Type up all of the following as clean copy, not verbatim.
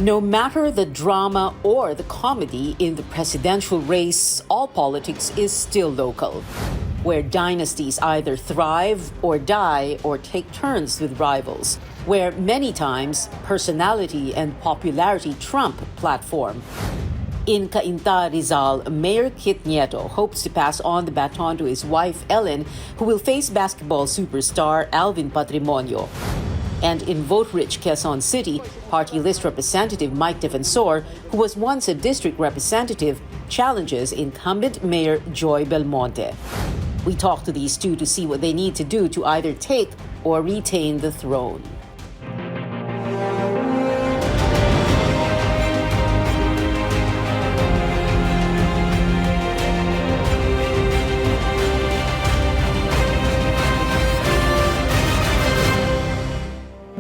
No matter the drama or the comedy in the presidential race, all politics is still local, where dynasties either thrive or die or take turns with rivals, where many times personality and popularity trump platform. In Cainta, Rizal, Mayor Kit Nieto hopes to pass on the baton to his wife Ellen, who will face basketball superstar Alvin Patrimonio. And in vote-rich Quezon City, party list representative Mike Defensor, who was once a district representative, challenges incumbent Mayor Joy Belmonte. We talked to these two to see what they need to do to either take or retain the throne.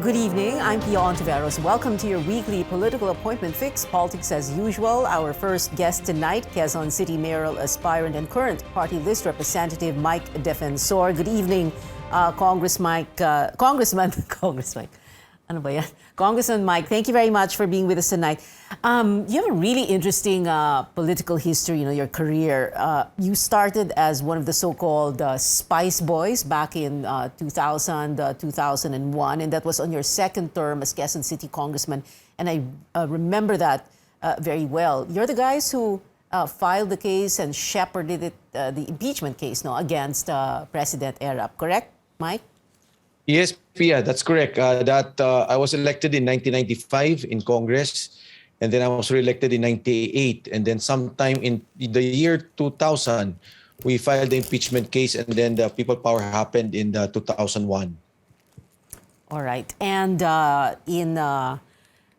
Good evening, I'm Pia Hontiveros. Welcome to your weekly political appointment fix, politics as usual. Our first guest tonight, Quezon City mayoral aspirant and current party list representative Mike Defensor. Good evening, Congressman. Ano ba yan? Congressman Mike, thank you very much for being with us tonight. You have a really interesting political history, your career. You started as one of the so-called Spice Boys back in 2000, 2001, and that was on your second term as Quezon City Congressman, and I remember that very well. You're the guys who filed the case and shepherded it, the impeachment case against President Erap, correct, Mike? Yes, Pia, that's correct. I was elected in 1995 in Congress, and then I was re-elected in 98. And then sometime in the year 2000, we filed the impeachment case, and then the people power happened in 2001. All right. And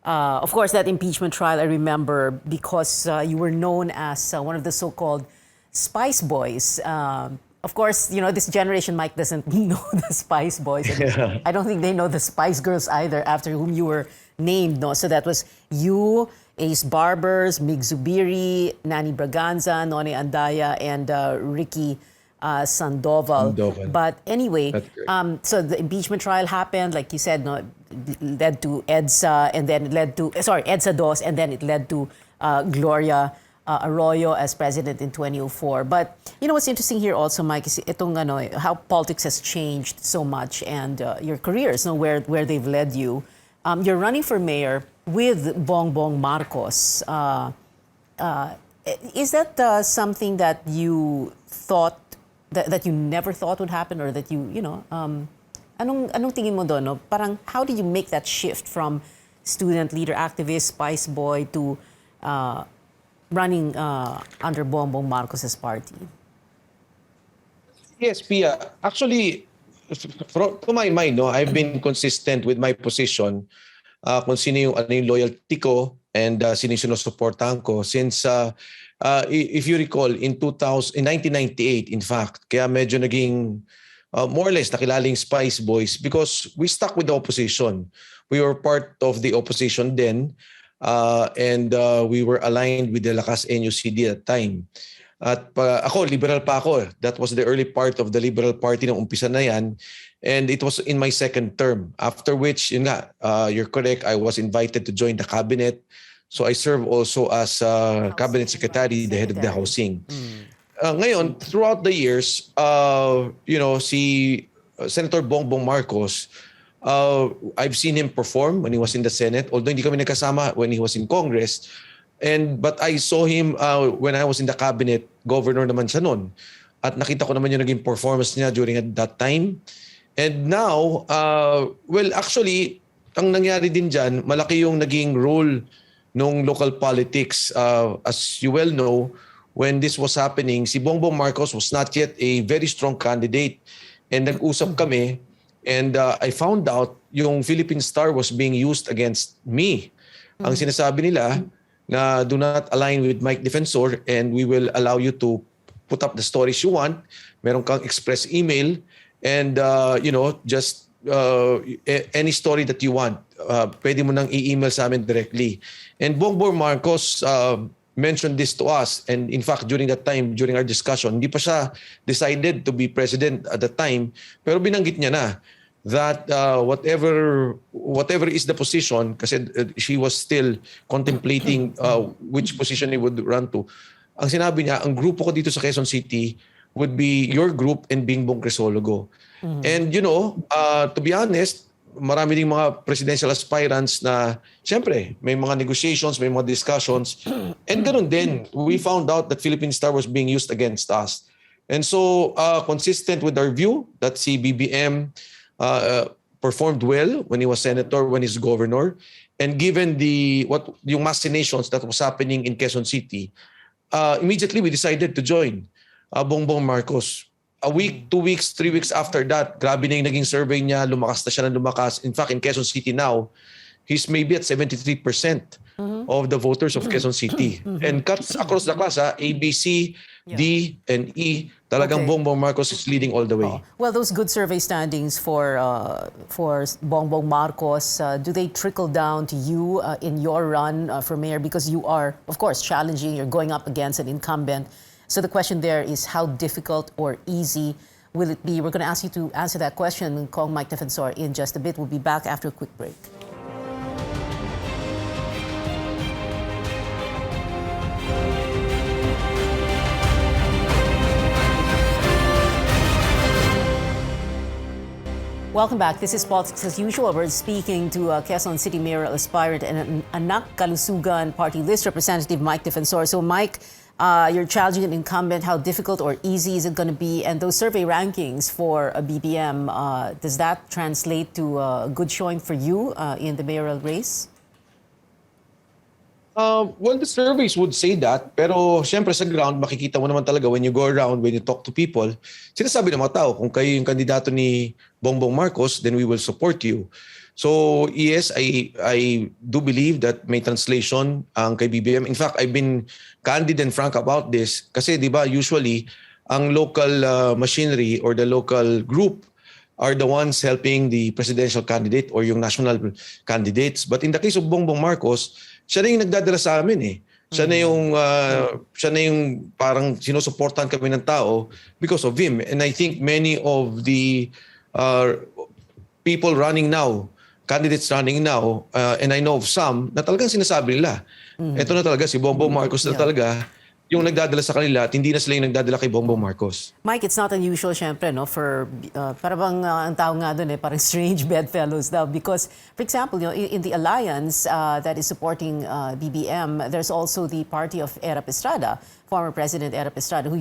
of course, that impeachment trial, I remember, because you were known as one of the so-called Spice Boys. Of course, this generation, Mike, doesn't know the Spice Boys. Yeah. I don't think they know the Spice Girls either, after whom you were named. No? So that was you, Ace Barbers, Mig Zubiri, Nani Braganza, Noni Andaya, and Ricky Sandoval. But anyway, so the impeachment trial happened, like you said, led to EDSA, and then it led to, EDSA DOS, and then it led to Gloria Arroyo as president in 2004. But what's interesting here also, Mike, is itong how politics has changed so much, and your careers, where they've led you. You're running for mayor with Bongbong Marcos. Is that something that you thought that you never thought would happen, or that anong tingin mo doon? Parang how did you make that shift from student leader activist, Spice Boy, to running under Bongbong Marcos's party? Yes, Pia. Actually, to my mind, I've been consistent with my position kung sino yung loyalty ko and sino yung sinusuportahan ko since, if you recall, in 1998, in fact, kaya medyo naging more or less nakilala yung Spice Boys because we stuck with the opposition. We were part of the opposition then. And we were aligned with the Lakas NUCD at that time. At ako, liberal pa ako. That was the early part of the Liberal Party nung umpisa na yan. And it was in my second term. After which, you're correct, I was invited to join the cabinet. So I serve also as cabinet secretary, the head of the housing. Ngayon, throughout the years, si Senator Bongbong Marcos, I've seen him perform when he was in the Senate, although hindi kami nagkasama when he was in Congress. But I saw him when I was in the cabinet, governor naman siya noon. At nakita ko naman yung naging performance niya during that time. And now, actually, ang nangyari din dyan, malaki yung naging role ng local politics. As you well know, when this was happening, si Bongbong Marcos was not yet a very strong candidate. And nag-usap kami. And I found out yung Philippine Star was being used against me. Ang sinasabi nila na do not align with Mike Defensor and we will allow you to put up the stories you want. Meron kang express email and just any story that you want. Pwede mo nang i-email sa amin directly. And Bongbong Marcos mentioned this to us. And in fact, during that time, during our discussion, hindi pa siya decided to be president at the time. Pero binanggit niya na that whatever is the position, kasi she was still contemplating which position he would run to. Ang sinabi niya, ang grupo ko dito sa Quezon City would be your group and Bingbong Crisologo. And to be honest, marami ding mga presidential aspirants na siyempre may mga negotiations, may mga discussions. And ganun din, we found out that Philippine Star was being used against us. And so consistent with our view that si BBM performed well when he was senator, when he's governor, and given yung machinations that was happening in Quezon City, immediately we decided to join Bongbong Marcos. A week, 2 weeks, 3 weeks after that, grabe na yung naging survey niya, lumakas na siya ng lumakas. In fact, in Quezon City now, he's maybe at 73% of the voters of Quezon City. And cuts across the class, A, B, C, D, and E, talagang Bongbong Marcos is leading all the way. Well, those good survey standings for Bongbong Marcos, do they trickle down to you in your run for mayor? Because you are, of course, challenging, you're going up against an incumbent. So the question there is, how difficult or easy will it be? We're going to ask you to answer that question, Kong Mike Defensor, in just a bit. We'll be back after a quick break. Welcome back. This is Politics as Usual. We're speaking to Quezon City mayoral aspirant and Anak Kalusugan party list representative Mike Defensor. So Mike, you're challenging an incumbent. How difficult or easy is it going to be? And those survey rankings for a BBM, does that translate to a good showing for you in the mayoral race? Well, the surveys would say that, pero siyempre sa ground, makikita mo naman talaga when you go around, when you talk to people, sinasabi ng mga tao, kung kayo yung kandidato ni Bongbong Marcos, then we will support you. So yes, I do believe that may translation ang kay BBM. In fact, I've been candid and frank about this kasi di ba usually ang local machinery or the local group are the ones helping the presidential candidate or yung national candidates. But in the case of Bongbong Marcos, siya na yung nagdadala sa amin eh. Siya na yung parang sinusuportahan kami ng tao because of him. And I think many of the people running now, candidates running now, and I know of some, na talagang sinasabi nila, ito na talaga, si Bongbong Marcos na talaga, yung nagdadala sa kanila at hindi na sila yung nagdadala kay Bongbong Marcos. Mike, it's not unusual, syempre, no, for, parang ang tawag nga doon, parang strange bedfellows daw. Because, for example, in the alliance that is supporting BBM, there's also the party of Erap Estrada, former President Erap Estrada, who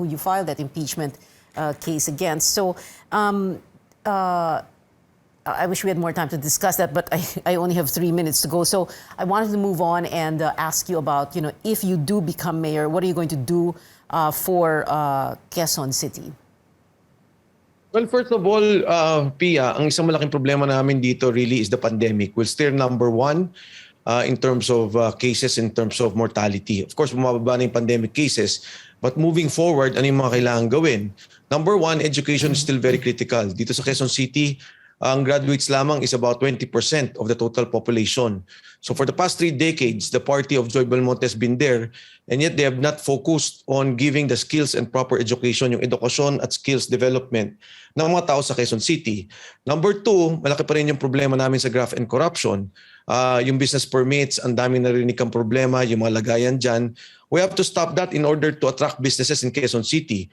you filed that impeachment case against. So, I wish we had more time to discuss that, but I only have 3 minutes to go. So I wanted to move on and ask you about, if you do become mayor, what are you going to do for Quezon City? Well, first of all, Pia, ang isang malaking problema namin dito really is the pandemic. We're still number one in terms of cases, in terms of mortality. Of course, bumababa na yung pandemic cases. But moving forward, ano yung mga kailangan gawin? Number one, education is still very critical. Dito sa Quezon City, ang graduates lamang is about 20% of the total population. So for the past 3 decades, the party of Joy Belmonte has been there, and yet they have not focused on giving the skills and proper education, yung edukasyon at skills development ng mga tao sa Quezon City. Number 2, malaki pa rin yung problema namin sa graft and corruption. Yung business permits, ang daming narinig kang problema, yung mga lagayan dyan. We have to stop that in order to attract businesses in Quezon City.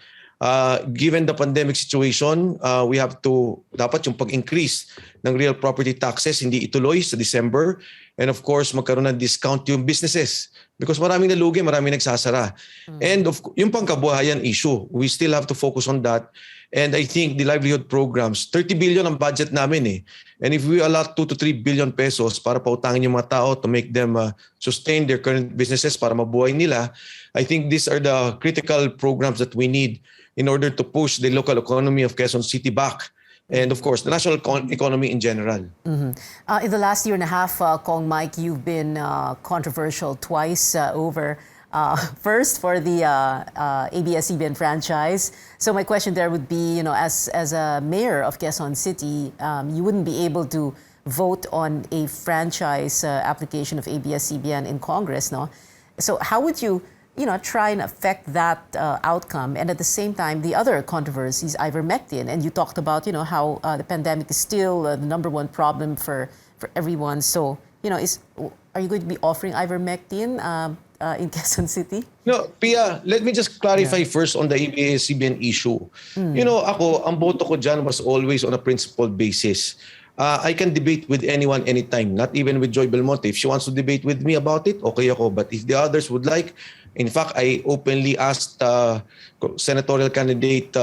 Given the pandemic situation, we have to, dapat yung pag-increase ng real property taxes, hindi ituloy sa December. And of course, magkaroon ng discount yung businesses. Because maraming nalugi, maraming nagsasara. And yung pangkabuhayan issue, we still have to focus on that. And I think the livelihood programs, 30 billion ang budget namin eh. And if we allot 2 to 3 billion pesos para pautangin yung mga tao to make them sustain their current businesses para mabuhay nila, I think these are the critical programs that we need in order to push the local economy of Quezon City back. And of course, the national economy in general. In the last year and a half, Kong Mike, you've been controversial twice over, first for the ABS-CBN franchise. So my question there would be, as a mayor of Quezon City, you wouldn't be able to vote on a franchise application of ABS-CBN in Congress, no? So how would you try and affect that outcome. And at the same time, the other controversy is ivermectin. And you talked about, how the pandemic is still the number one problem for everyone. So, are you going to be offering ivermectin in Quezon City? No, Pia, let me just clarify first on the ABS-CBN issue. Ako, ang boto ko dyan was always on a principled basis. I can debate with anyone anytime, not even with Joy Belmonte. If she wants to debate with me about it, okay ako. But if the others would like, in fact, I openly asked senatorial candidate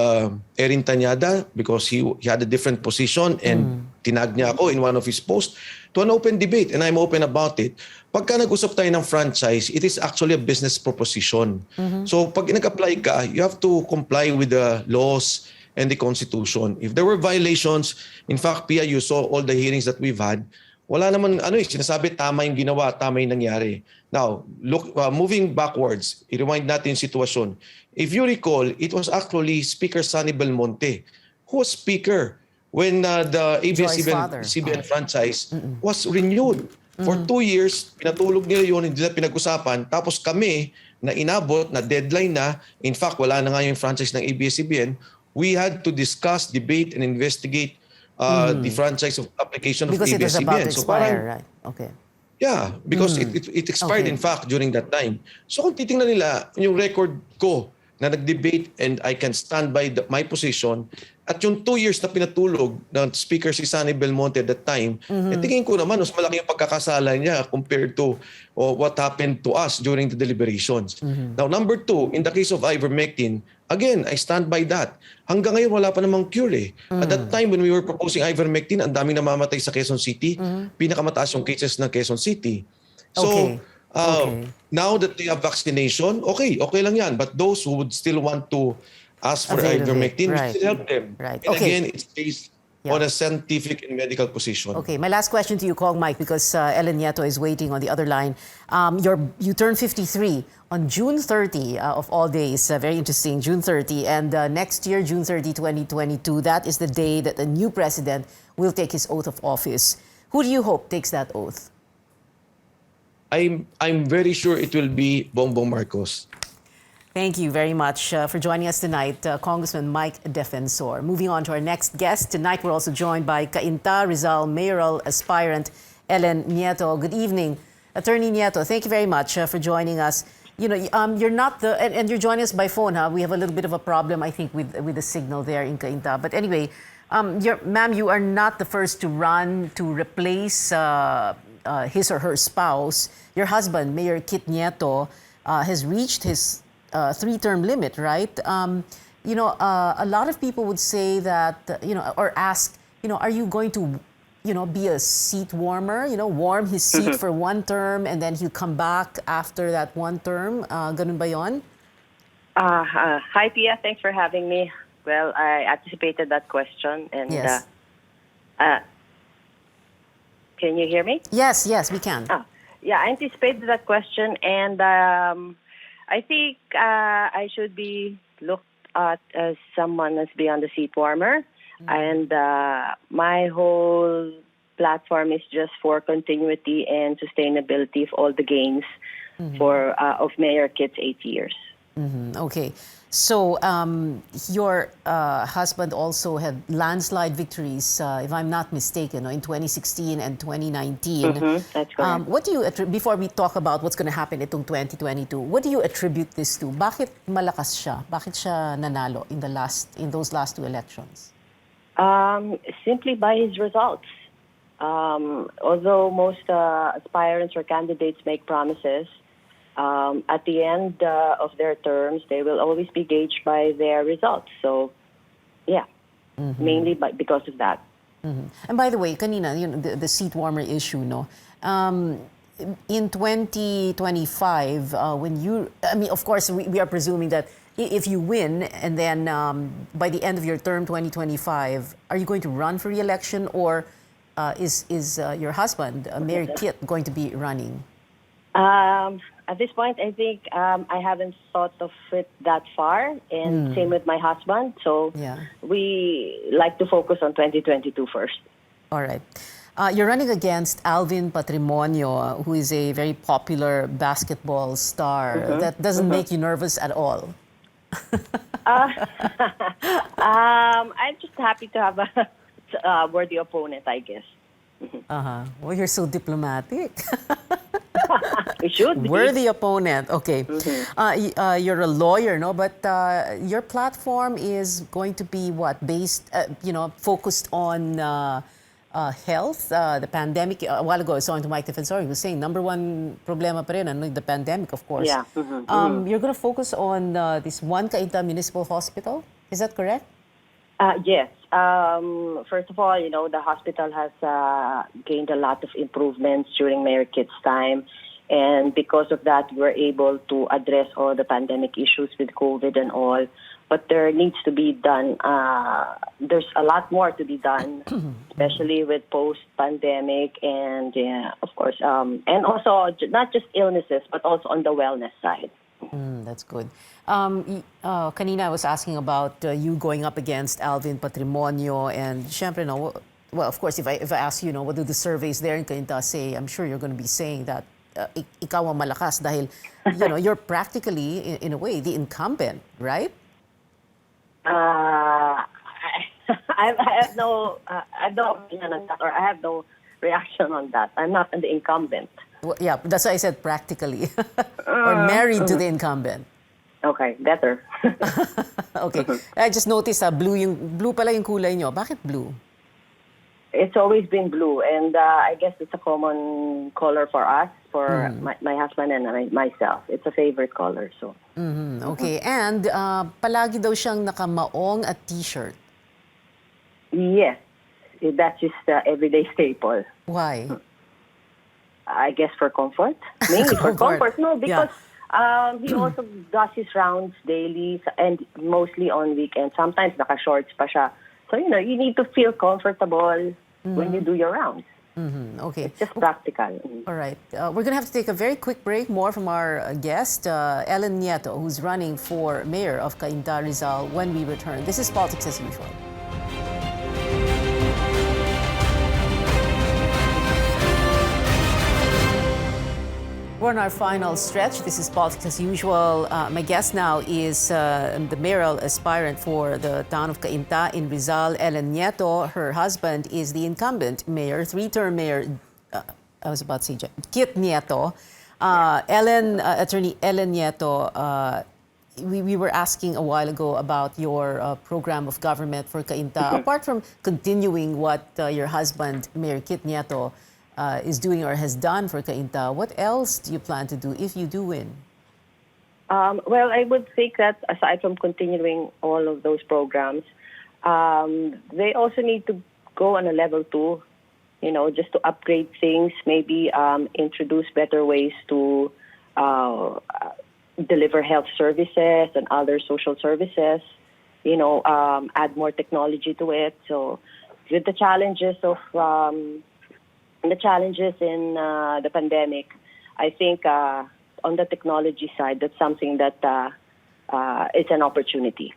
Erin Tanyada, because he had a different position and tinag niya ako in one of his posts, to an open debate, and I'm open about it. Pagka nag-usap tayo ng franchise, it is actually a business proposition. So pag nag-apply ka, you have to comply with the laws and the Constitution. If there were violations, in fact, Pia, you saw all the hearings that we've had, wala naman, sinasabi tama yung ginawa, tama yung nangyari. Now, look, moving backwards, i-rewind natin yung sitwasyon. If you recall, it was actually Speaker Sonny Belmonte who was speaker when the ABS-CBN franchise was renewed. For 2 years, pinatulog nila yun, hindi nila pinag-usapan. Tapos kami, na inabot, na deadline na, in fact, wala na nga yung franchise ng ABS-CBN, we had to discuss, debate, and investigate the franchise of application of ABS-CBN. Because it was about to expire, right? Okay. Yeah, because it expired in fact during that time. So kung titingnan nila yung record ko na nag-debate and I can stand by my position, at yung 2 years na pinatulog ng Speaker si Sonny Belmonte at that time, tingin ko naman mas malaki yung pagkakasala niya compared to what happened to us during the deliberations. Now, number 2, in the case of ivermectin, again, I stand by that. Hanggang ngayon, wala pa namang cure eh. At that time, when we were proposing ivermectin, ang daming namamatay sa Quezon City. Pinakamataas yung cases ng Quezon City. So, now that they have vaccination, okay lang yan. But those who would still want to ask for ivermectin, we still help them. Right. And again, it's based on a scientific and medical position. Okay, my last question to you, Kong Mike, because Ellen Nieto is waiting on the other line. You turn 53 on June 30 of all days. Very interesting, June 30. And next year, June 30, 2022, that is the day that the new president will take his oath of office. Who do you hope takes that oath? I'm very sure it will be Bongbong Marcos. Thank you very much for joining us tonight, Congressman Mike Defensor. Moving on to our next guest. Tonight, we're also joined by Cainta, Rizal mayoral aspirant Ellen Nieto. Good evening, Attorney Nieto. Thank you very much for joining us. You're not and you're joining us by phone. We have a little bit of a problem, I think, with the signal there in Cainta. But anyway, ma'am, you are not the first to run to replace his or her spouse. Your husband, Mayor Kit Nieto, has reached his 3-term limit, right? A lot of people would say that, or ask, are you going to, be a seat warmer, warm his seat for 1 term and then he'll come back after that 1 term? Ganun ba yun? Hi, Pia. Thanks for having me. Well, I anticipated that question. And yes. Can you hear me? Yes, we can. Yeah, I anticipated that question, and I think I should be looked at as someone as beyond the seat warmer. And my whole platform is just for continuity and sustainability of all the gains of Mayor Kit's 8 years. Okay. So your husband also had landslide victories, if I'm not mistaken, in 2016 and 2019. That's correct. What do you before we talk about what's going to happen itong 2022? What do you attribute this to? Bakit malakas siya? Bakit siya nanalo in those last 2 elections? Simply by his results. Although most aspirants or candidates make promises, at the end of their terms, they will always be gauged by their results. So, yeah, mainly because of that. And by the way, kanina, the seat warmer issue, no? In 2025, of course, we are presuming that if you win and then by the end of your term, 2025, are you going to run for re-election, or is your husband, Mayor Kit, going to be running? At this point, I think I haven't thought of it that far, and same with my husband. So we like to focus on 2022 first. All right. You're running against Alvin Patrimonio, who is a very popular basketball star. That doesn't make you nervous at all. I'm just happy to have a worthy opponent, I guess. Well, you're so diplomatic. It should be. Worthy opponent. Okay. You're a lawyer, no? But your platform is going to be what? Based, focused on health, the pandemic. A while ago, I saw into Mike Defensor, he was saying number one problema pa rin, the pandemic, of course. Yeah. You're going to focus on this one Cainta Municipal Hospital. Is that correct? Yes. First of all, the hospital has gained a lot of improvements during Mayor Kit's time. And because of that, we're able to address all the pandemic issues with COVID and all. But there needs to be done, there's a lot more to be done, especially with post-pandemic and, of course, and also not just illnesses, but also on the wellness side. That's good. Kanina I was asking about you going up against Alvin Patrimonio, and syempre, well, of course, if I ask you, what do the surveys there in Cainta say, I'm sure you're going to be saying that ikaw ang malakas dahil, you're practically, in a way, the incumbent, right? I have no opinion on that, or I have no reaction on that. I'm not the incumbent. Well, yeah, that's why I said practically. Or married to the incumbent. Okay, better. Okay. I just noticed blue pala yung kulay nyo. Bakit blue? It's always been blue, and I guess it's a common color for us, for my husband and myself. It's a favorite color. So. Okay, and palagi daw siyang nakamaong at t-shirt. Yes, that's just the everyday staple. Why? I guess for comfort. Mainly for comfort. No, because he also does his rounds daily and mostly on weekends. Sometimes naka-shorts pa siya. So, you need to feel comfortable when you do your rounds. Okay. It's just practical. All right. We're going to have to take a very quick break. More from our guest, Ellen Nieto, who's running for mayor of Cainta, Rizal, when we return. This is Politics as Usual. We're on our final stretch. This is Politics as Usual. My guest now is the mayoral aspirant for the town of Cainta in Rizal, Ellen Nieto. Her husband is the incumbent mayor, three-term mayor, I was about to say Kit Nieto. Attorney Ellen Nieto, we were asking a while ago about your program of government for Cainta. Apart from continuing what your husband, Mayor Kit Nieto, is doing or has done for Cainta, what else do you plan to do if you do win? Well, I would think that aside from continuing all of those programs, they also need to go on a level 2, just to upgrade things, maybe introduce better ways to deliver health services and other social services, add more technology to it. So with the challenges of in the pandemic, I think on the technology side, that's something that it's an opportunity.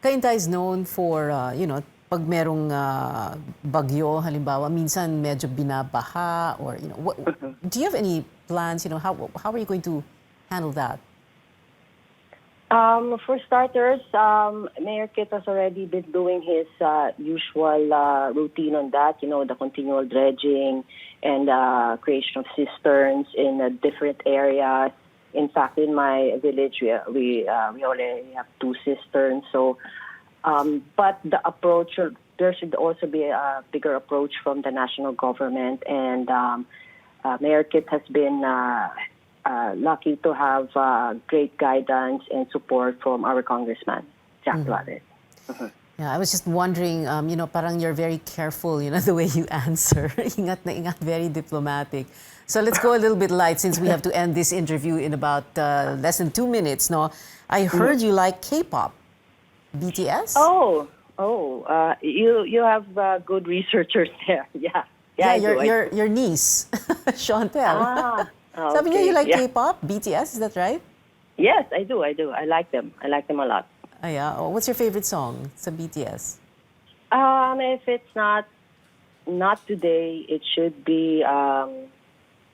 Cainta is known for, pag merong bagyo, halimbawa, minsan medyo binabaha, or, do you have any plans, how are you going to handle that? For starters, Mayor Kit has already been doing his usual routine on that, the continual dredging and creation of cisterns in different areas. In fact, in my village, we already have 2 cisterns. So, but the approach, there should also be a bigger approach from the national government. And Mayor Kit has been lucky to have great guidance and support from our congressman, Jack Lares. Yeah, I was just wondering, parang you're very careful, the way you answer. Ingat na ingat, very diplomatic. So let's go a little bit light since we have to end this interview in about less than 2 minutes. No, I heard you like K-pop, BTS. You have good researchers there. Yeah. Your niece, Chantel. Sabi niya you like K-pop, BTS, is that right? Yes, I do. I like them. I like them a lot. Yeah. What's your favorite song sa BTS? If it's not not today. It should be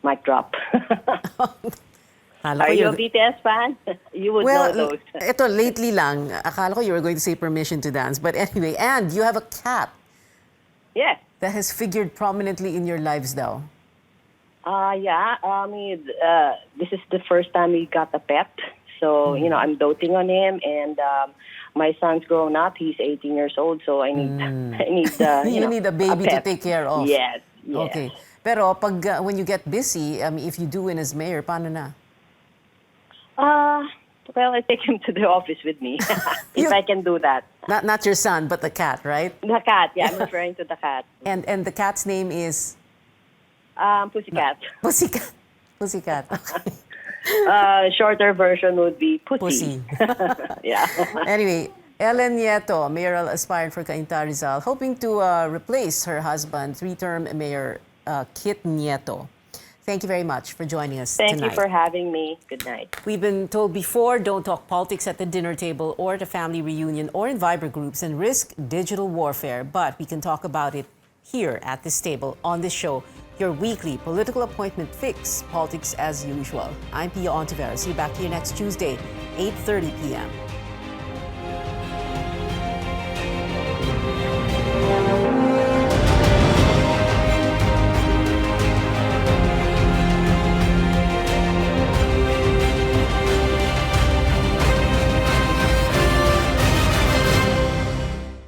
mic drop. Akala Are ko you a you're- BTS fan? You would Well, know those. ito, lately lang, akala ko you were going to say permission to dance. But anyway, and you have a cat Yes. that has figured prominently in your lives daw. Yeah. This is the first time we got a pet. So, I'm doting on him. And my son's grown up. He's 18 years old. So I need, You need a baby to pet. take care of. Yes. Okay. Pero pag when you get busy, if you do win as mayor, paano na? Well, I take him to the office with me. If I can do that. Not your son, but the cat, right? The cat. Yeah, I'm referring to the cat. And the cat's name is Pussycat. Pussycat. Pussycat. Okay. Shorter version would be Pussy. Pussy. Yeah. Anyway, Ellen Nieto, mayoral aspirant for Cainta, Rizal, hoping to replace her husband, three-term Mayor Kit Nieto. Thank you very much for joining us Thank tonight. you for having me. Good night. We've been told before, don't talk politics at the dinner table or at a family reunion or in Viber groups and risk digital warfare. But we can talk about it here at this table on this show, your weekly political appointment fix, politics as usual. I'm Pia Hontiveros. See you back here next Tuesday, 8:30 p.m.